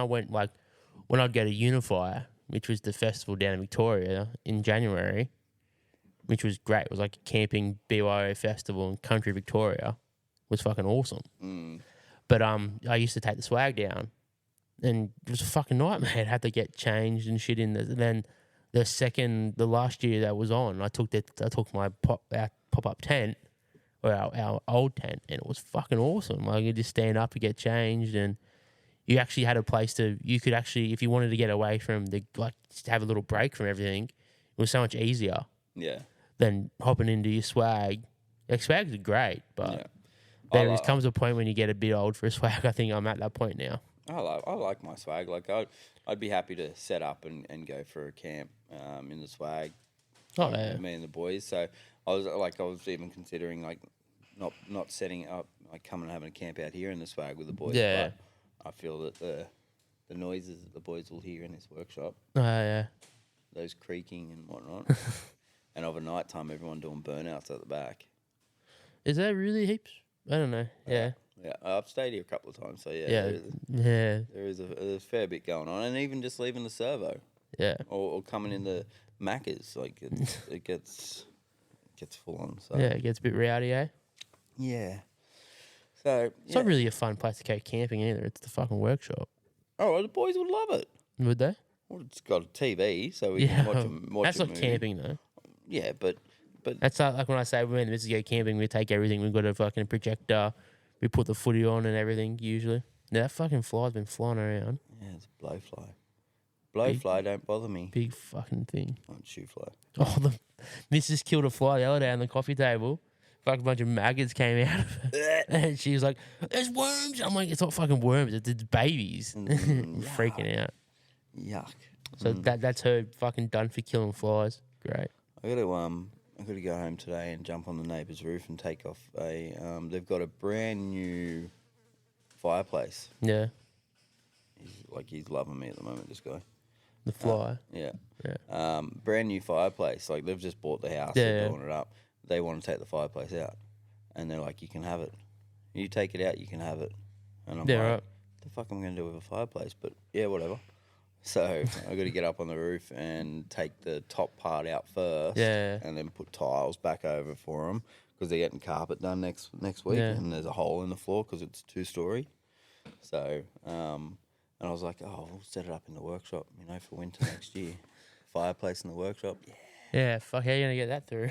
I'd go to Unifier, which was the festival down in Victoria in January, which was great. It was like a camping BYO festival in country Victoria. It was fucking awesome. Mm. But I used to take the swag down, and it was a fucking nightmare. I'd have to get changed and shit in. Then the last year that was on, I took my pop up tent, or our old tent, and it was fucking awesome. Like you just stand up and get changed, and you actually had a place you could actually, if you wanted to get away from just have a little break from everything, it was so much easier Yeah. than hopping into your swag. Like swags are great, but Yeah. there comes a point when you get a bit old for a swag. I think I'm at that point now. I like my swag. Like I'd be happy to set up and go for a camp in the swag. Oh yeah. Me and the boys. So I was even considering like not setting up, like coming and having a camp out here in the swag with the boys. Yeah. But I feel that the noises that the boys will hear in this workshop, Oh yeah. those creaking and whatnot, and over night time everyone doing burnouts at the back. Is that really heaps? I don't know. Yeah. Yeah, I've stayed here a couple of times, so yeah, Yeah. Yeah. there is a fair bit going on, and even just leaving the servo Yeah. or coming in the Maccas, like it gets full on. So Yeah. It gets a bit rowdy, eh? yeah. So It's not really a fun place to go camping either. It's the fucking workshop. Oh, well, the boys would love it. Would they? Well, it's got a TV, so we can watch That's a not movie. camping though. Yeah, but That's like when I say when this is go camping, we take everything. We've got a fucking projector. We put the footy on and everything usually. Now, that fucking fly's been flying around. yeah, it's a blowfly. Blowfly don't bother me. Big fucking thing. Oh, it's shoe fly. Oh, the missus killed a fly the other day on the coffee table. Fucking bunch of maggots came out of it. And she was like, there's worms. I'm like, it's not fucking worms. It's babies. Freaking out. Yuck. So that's her fucking done for killing flies. Great. I got to go home today and jump on the neighbour's roof and take off a. They've got a brand new fireplace. Yeah. He's loving me at the moment. This guy. The fly. Yeah. Yeah. Brand new fireplace. Like they've just bought the house. Yeah, They're yeah. doing it up. They want to take the fireplace out, and they're like, "You can have it. You take it out. You can have it." And I'm Yeah, like, right. "What the fuck am I going to do with a fireplace?" But yeah, whatever. So I got to get up on the roof and take the top part out first, Yeah. and then put tiles back over for them because they're getting carpet done next week, Yeah. and there's a hole in the floor because it's 2-story. So, and I was like, oh, we'll set it up in the workshop, for winter next year. Fireplace in the workshop. Yeah. Yeah, fuck, how you going to get that through?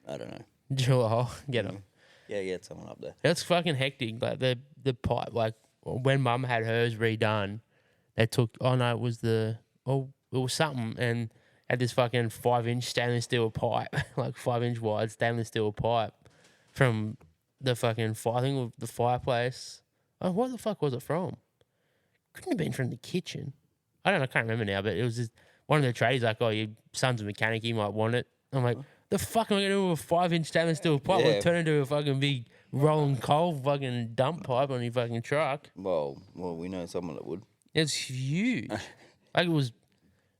I don't know. Drill a hole, get them. Yeah, get someone up there. That's fucking hectic. Like the pipe, like when Mum had hers redone, they took. Oh no, it was something, and had this fucking 5-inch stainless steel pipe, like 5-inch wide stainless steel pipe, from the fucking the fireplace. Oh, what the fuck was it from? Couldn't have been from the kitchen. I don't know. I can't remember now, but it was just one of the tradies like, oh, your son's a mechanic, he might want it. I'm like, the fuck am I gonna do with a 5-inch stainless steel pipe? Yeah. It'll turn into a fucking big rolling coal fucking dump pipe on your fucking truck. Well, we know someone that would. It's huge. Like it was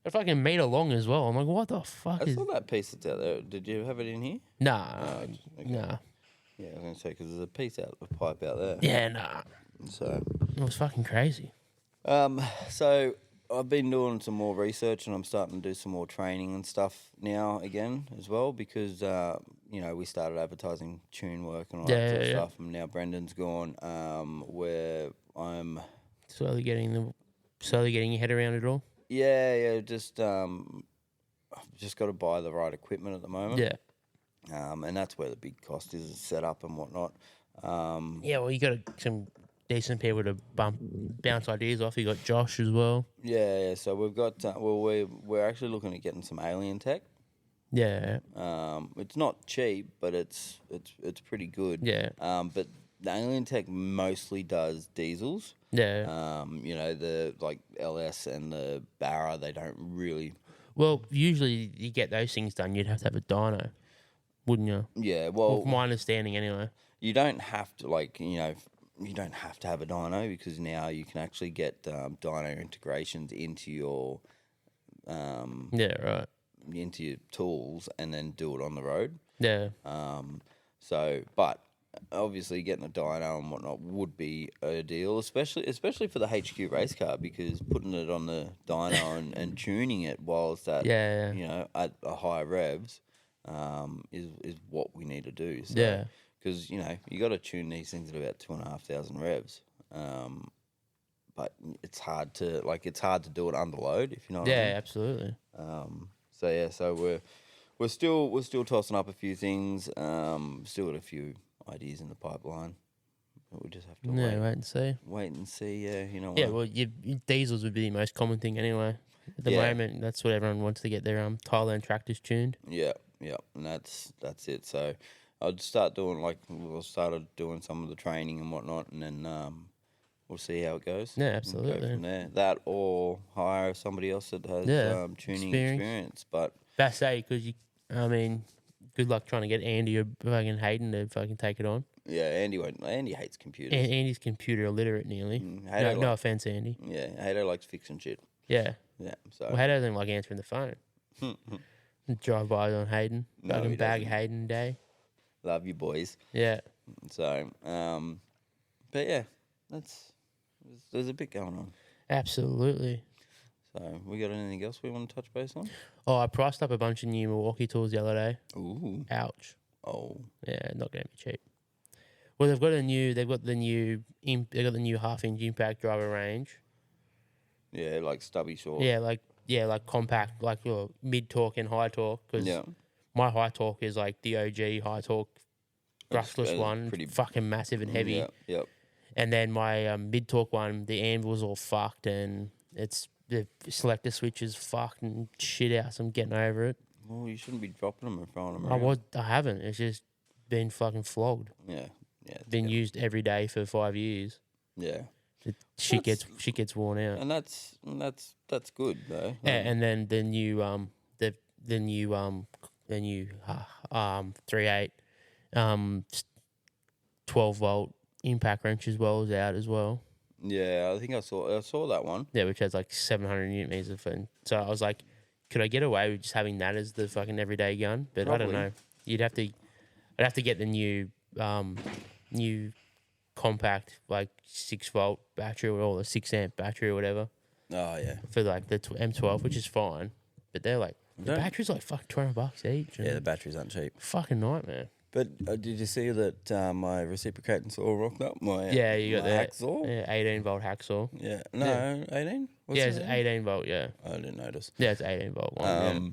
a fucking meter long as well. I'm like, what the fuck I is? saw that piece that's out there. Did you have it in here? Nah, okay. nah. Yeah, I was going to say, because there's a piece out of pipe out there. Yeah, nah. So, It was fucking crazy. so I've been doing some more research and I'm starting to do some more training and stuff now again as well because, we started advertising tune work and all that sort of stuff. And now Brendan's gone where I'm... Slowly getting your head around it all. Yeah, just I've just got to buy the right equipment at the moment. Yeah. And that's where the big cost is set up and whatnot. Yeah, well, you got some decent people to bounce ideas off. You got Josh as well. Yeah. So we've got we're actually looking at getting some alien tech. Yeah. It's not cheap, but it's pretty good. Yeah. But the alien tech mostly does diesels. Yeah. The like LS and the Barra, they don't really. Well, usually you get those things done, you'd have to have a dyno, wouldn't you? Yeah. Well, from my understanding, anyway. You don't have to you don't have to have a dyno because now you can actually get dyno integrations into your Yeah. Right. into your tools and then do it on the road. Yeah. But obviously getting a dyno and whatnot would be a deal, especially for the HQ race car because putting it on the dyno and tuning it while it's at at a higher revs is what we need to do. So, Yeah. Because you got to tune these things at about 2,500 revs. But it's hard to do it under load if you know what I mean. Yeah, absolutely. So we're still tossing up a few things. Still got a few ideas in the pipeline. But we just have to wait and see. Wait and see. Yeah, Yeah, well, your diesels would be the most common thing anyway. At the moment, that's what everyone wants to get their Thailand tractors tuned. Yeah, and that's it. So I'd start doing started doing some of the training and whatnot, and then we'll see how it goes. Yeah, We'll absolutely. go from there. That or hire somebody else that has tuning experience. But that's because good luck trying to get Andy or fucking Hayden to fucking take it on. yeah, Andy hates computers. Andy's computer illiterate nearly. No offense, Andy. Yeah, Hato likes fixing shit. Yeah. Yeah, so Well, Hayden doesn't like answering the phone. Drive by on Hayden. No, Fucking he bag doesn't. Hayden day. love you boys. Yeah. So, but yeah, there's a bit going on. Absolutely. So, we got anything else we want to touch base on? Oh, I priced up a bunch of new Milwaukee tools the other day. Ooh. Ouch. Oh. Yeah, not going to be cheap. Well, they've got the new 1/2-inch impact driver range. Yeah, like stubby short. Yeah, like compact, like your mid torque and high torque. Because my high torque is like the OG high torque brushless one, pretty fucking massive and heavy. Yep. And then my mid torque one, the anvil's all fucked and the selector switch is fucked and shit out. So I'm getting over it. Well, you shouldn't be dropping them and throwing them around. I haven't. It's just been fucking flogged. Yeah. Been used every day for 5 years. Yeah. Shit gets worn out. And that's good though. And then the new 3/8 12-volt impact wrench as well is out as well. Yeah, I think I saw that one. Yeah, which has like 700 newton meters of it. So I was like, could I get away with just having that as the fucking everyday gun? But Probably. I don't know. I'd have to get the new compact like 6-volt battery or the 6 amp battery or whatever. Oh yeah. for like the M12, which is fine, but they're like the Don't- battery's like fuck $200 each. Yeah, the batteries aren't cheap. fucking nightmare. But did you see that my reciprocating saw rocked up? My Yeah, you got my that. hacksaw. Yeah, 18-volt hacksaw. Yeah. No, 18. Yeah, it's 18-volt. Yeah, I didn't notice. yeah, it's 18-volt one. yeah.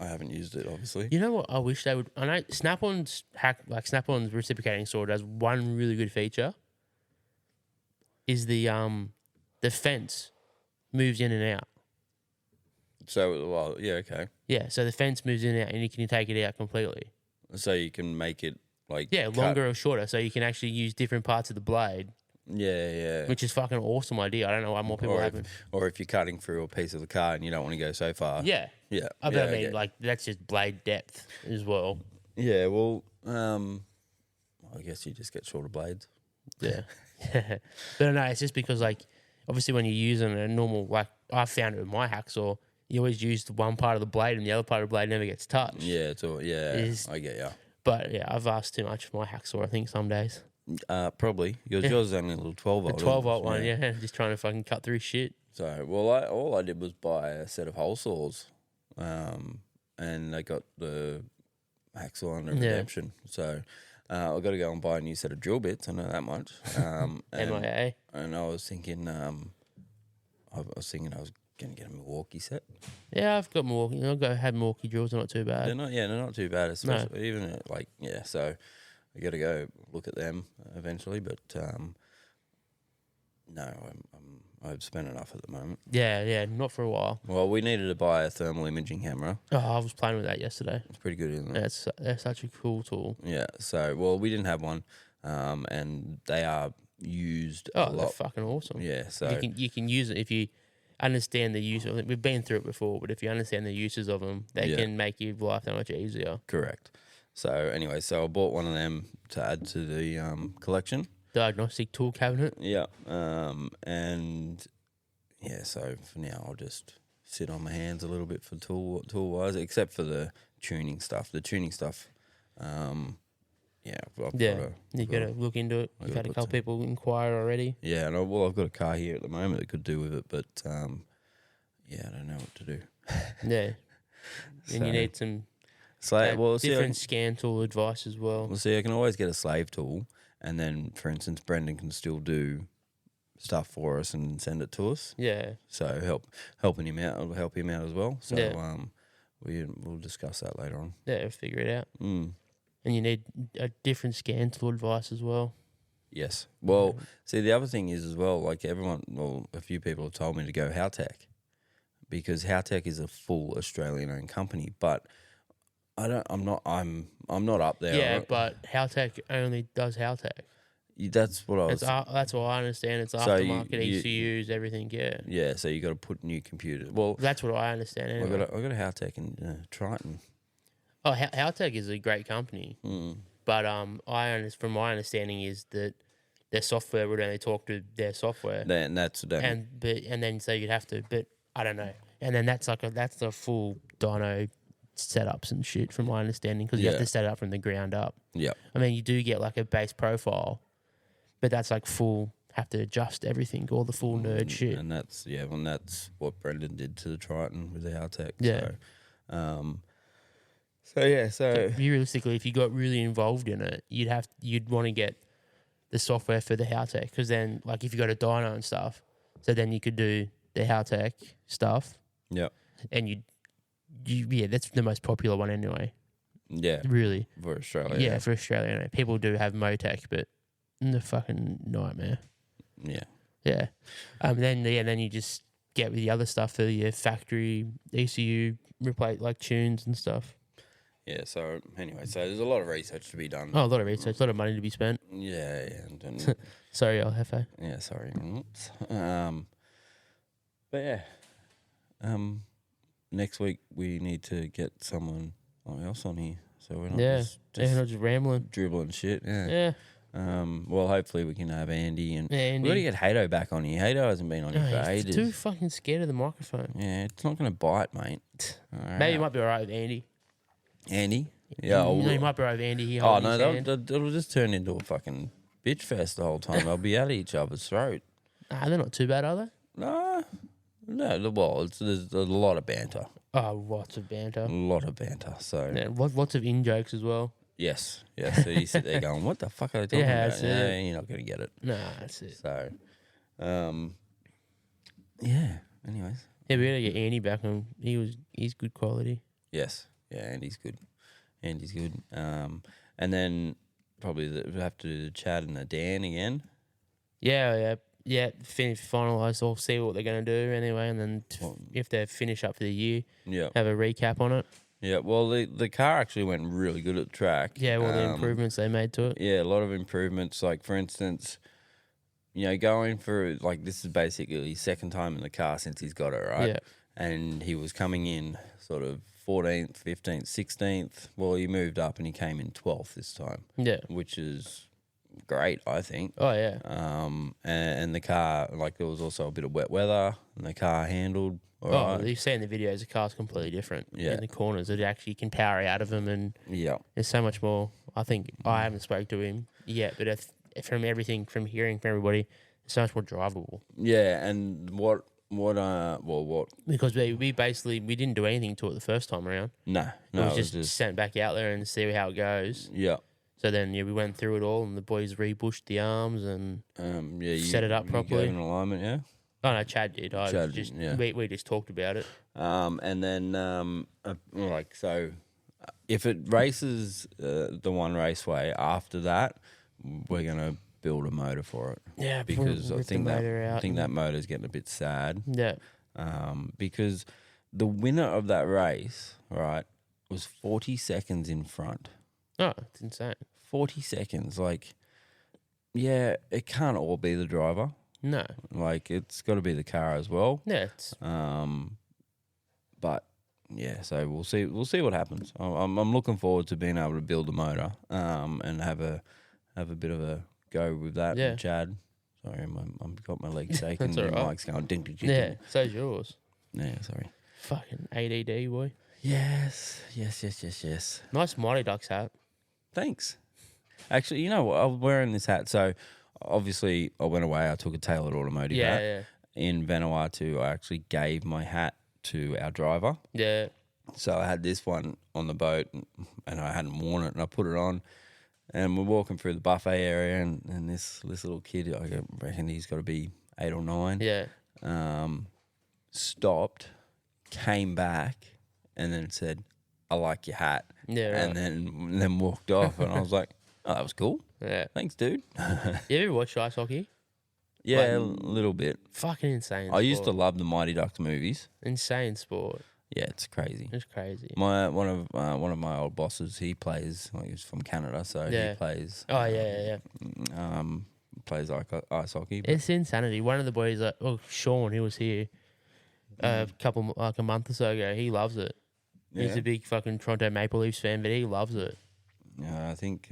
I haven't used it, obviously. You know what? I wish they would. I know Snap-on's reciprocating saw does one really good feature. Is the fence moves in and out. So, well, yeah, okay. Yeah, so the fence moves in and out, and you can take it out completely. So you can make it like Yeah, cut- longer or shorter, so you can actually use different parts of the blade, Yeah, yeah. which is fucking awesome idea. I don't know why more people or haven't. if you're cutting through a piece of the car and you don't want to go so far. Yeah, Yeah. I yeah, mean, okay. like that's just blade depth as well. Yeah, well, I guess you just get shorter blades. Yeah, but no, it's just because like obviously when you're using a normal like I found it with my hacksaw, you always use the one part of the blade and the other part of the blade never gets touched. Yeah, it's all, yeah, Is- I get ya. But yeah, I've asked too much for my hacksaw. I think some days Probably because yours is only a little 12 the volt. 12-volt one, yeah, just trying to fucking cut through shit. So, well, all I did was buy a set of hole saws, and I got the hacksaw under Yeah. redemption. So, I've got to go and buy a new set of drill bits. I know that much. And, MIA. and I was thinking, I was going to get a Milwaukee set. Yeah, I've got Milwaukee. I've got had Milwaukee drills. They're not too bad. They're not too bad, especially even like yeah. So I got to go look at them eventually, but no, I've spent enough at the moment. Yeah, not for a while. Well, we needed to buy a thermal imaging camera. Oh, I was playing with that yesterday. It's pretty good, isn't it? That's such a cool tool. Yeah. So, well, we didn't have one, and they are used a Oh, they're lot. fucking awesome. Yeah. So You can use it if you understand the use of it. We've been through it before, but if you understand the uses of them, they Yeah. can make your life that much easier. correct. So anyway, so I bought one of them to add to the collection. Diagnostic tool cabinet. Yeah. And yeah, so for now I'll just sit on my hands a little bit for tool wise, except for the tuning stuff. The tuning stuff, yeah, I've Yeah, gotta- you got to look into it. I You've gotta had a put couple some- people inquire already. yeah, and I've got a car here at the moment that could do with it, but yeah, I don't know what to do. Yeah, and So- you need some Well, see, different scan tool advice as well. I can always get a slave tool, and then, for instance, Brendan can still do stuff for us and send it to us. Yeah, So helping him out will help him out as well. So Yeah. we'll discuss that later on. yeah, figure it out. Mm. And you need a different scan tool advice as well. Yes. Well, see, the other thing is as well, like a few people have told me to go Howtech, because Howtech is a full Australian-owned company, but I'm not up there. Yeah, but Howtech only does Howtech. That's what I was. That's what I understand. It's So you- aftermarket ECUs, everything. Yeah, Yeah, so you got to put new computers. Well, that's what I understand. I Anyway. got a Howtech and Triton. Oh, Howtech is a great company, Mm. but from my understanding is that their software would only talk to their software, Then that's them. and then so you'd have to, but I don't know, and then that's the full dyno setups and shit from my understanding, because you have Yeah. to set it up from the ground up. Yeah. I mean, you do get like a base profile, but that's like full. Have to adjust everything, all the full nerd shit. And that's what Brendan did to the Triton with the Howtech. Yeah. So Realistically, if you got really involved in it, you'd want to get the software for the Howtech, because then like if you got a dyno and stuff, so then you could do the Howtech stuff, yeah, and yeah, that's the most popular one anyway. yeah, Really, for Australia. yeah, for Australia, anyway. People do have Motec, but the fucking nightmare. yeah. Yeah, then you just get with the other stuff for your factory ECU replace like tunes and stuff. Yeah, so anyway, so there's a lot of research to be done. Oh, a lot of research, a lot of money to be spent. Yeah, and Sorry, El Jefe. yeah, sorry. Oops. But yeah, next week we need to get someone else on here, so we're not Yeah, just yeah, not just rambling. dribbling shit. Yeah. Yeah, Well, hopefully we can have Andy and yeah, Andy. we got to get Hato back on here. Hato hasn't been on here for Oh, he's ages. too fucking scared of the microphone. Yeah, it's not going to bite, mate. Maybe you might be alright with Andy. Andy. Yeah. You might be alright with Andy. He Oh holding no, his hand. it'll just turn into a fucking bitch fest the whole time. They'll be at each other's throat. They're not too bad, are they? No, No, well, there's a lot of banter. Oh, lots of banter. A lot of banter. So Yeah, lots of in jokes as well. yes. So you sit there going, "What the fuck are they talking Yeah, about?" that's Yeah, it. you're not gonna get it. Nah, that's it. So, yeah. Anyways, Yeah, we gotta get Andy back on. He's good quality. yes, yeah, Andy's good. And then probably we have to do the Chad and the Dan again. Yeah. Finalise. We'll see what they're gonna do anyway, and then if they finish up for the year, Yeah, have a recap on it. yeah. Well, the car actually went really good at the track. Yeah, all the improvements they made to it. Yeah, a lot of improvements. Like for instance, going for like this is basically his second time in the car since he's got it, right? Yeah. And he was coming in sort of 14th, 15th, 16th. Well, he moved up and he came in 12th this time, Yeah. which is great, I think. Oh yeah. And the car, like there was also a bit of wet weather, and the car handled all right. You see in the videos, the car's completely different. Yeah. In the corners, it actually can power out of them, and Yeah, there's so much more. I think I haven't spoke to him yet, but from everything, from hearing from everybody, it's so much more drivable. yeah. And what? Because we basically didn't do anything to it the first time around. No, It was just sent back out there and see how it goes. yeah. So then we went through it all, and the boys rebushed the arms and Yeah, set it up properly. You gave an alignment, yeah. oh no, Chad did. We just talked about it. And then like so, if it races the one raceway after that, we're gonna build a motor for it. Yeah, because I rip the think motor out that motor's getting a bit sad. Yeah. Because the winner of that race, right, was 40 seconds in front. Oh, it's insane. 40 seconds, like, yeah, it can't all be the driver. No. Like, it's got to be the car as well. Yeah. It's, But yeah, so we'll see what happens. I'm looking forward to being able to build a motor, and have a bit of a go with that. Yeah. With Chad. Sorry, I've got my legs shaking. That's and all right. Mike's going ding ding ding. yeah. So's yours. Yeah, sorry. Fucking ADD boy. Yes. Nice Mighty Ducks hat. Thanks. Actually, you know what? I was wearing this hat. So obviously, I went away. I took a Tailored Automotive Yeah, hat. yeah. In Vanuatu, I actually gave my hat to our driver. Yeah. So I had this one on the boat, and I hadn't worn it, and I put it on. And we're walking through the buffet area, and this little kid, I reckon he's got to be 8 or 9. Yeah. Stopped, came back, and then said, "I like your hat." Yeah, right. And then walked off, and I was like, "Oh, that was cool. Yeah. Thanks, dude." You ever watch ice hockey? Yeah, a little bit. Fucking insane. I used to sport. love the Mighty Ducks movies. Insane sport. Yeah, it's crazy. It's crazy. One of my old bosses, he plays. Like, he's from Canada, so Yeah. he plays. Oh yeah. Plays ice hockey. but- It's insanity. One of the boys, Sean, he was here a month or so ago. He loves it. He's Yeah. a big fucking Toronto Maple Leafs fan, but he loves it. Yeah, I think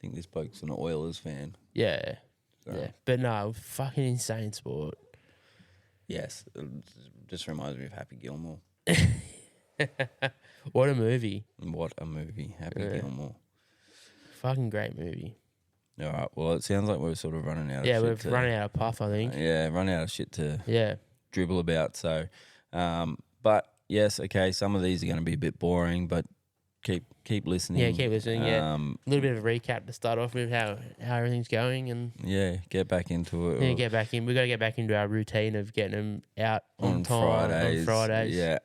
this bloke's an Oilers fan. Yeah. So, Yeah. But no, fucking insane sport. Yes, it just reminds me of Happy Gilmore. What a movie. What a movie, Happy Yeah. Gilmore. Fucking great movie. All right, well, it sounds like we're sort of running out of Yeah, shit. we've run out of puff, I think. Yeah, running out of shit to Yeah. dribble about. So, but yes, okay, some of these are going to be a bit boring, but keep listening. Yeah, keep listening, yeah. Um, A little bit of a recap to start off with how everything's going, and yeah, get back into it. then get back in. We got to get back into our routine of getting them out on time on Fridays. Yeah,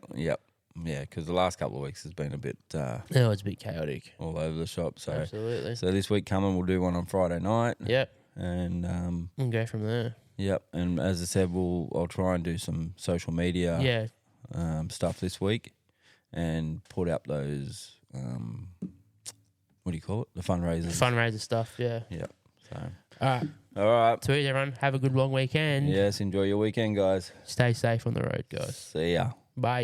because the last couple of weeks has been a bit No, it's a bit chaotic. all over the shop. So, Absolutely. so this week coming, we'll do one on Friday night, Yep. and And go from there. yep. And as I said, I'll try and do some social media Yeah. stuff this week, and put up those what do you call it? The fundraisers. Fundraiser stuff. Yeah. Yep. So, All right. all right. Sweet, everyone. Have a good long weekend. Yes. Enjoy your weekend, guys. Stay safe on the road, guys. See ya. Bye.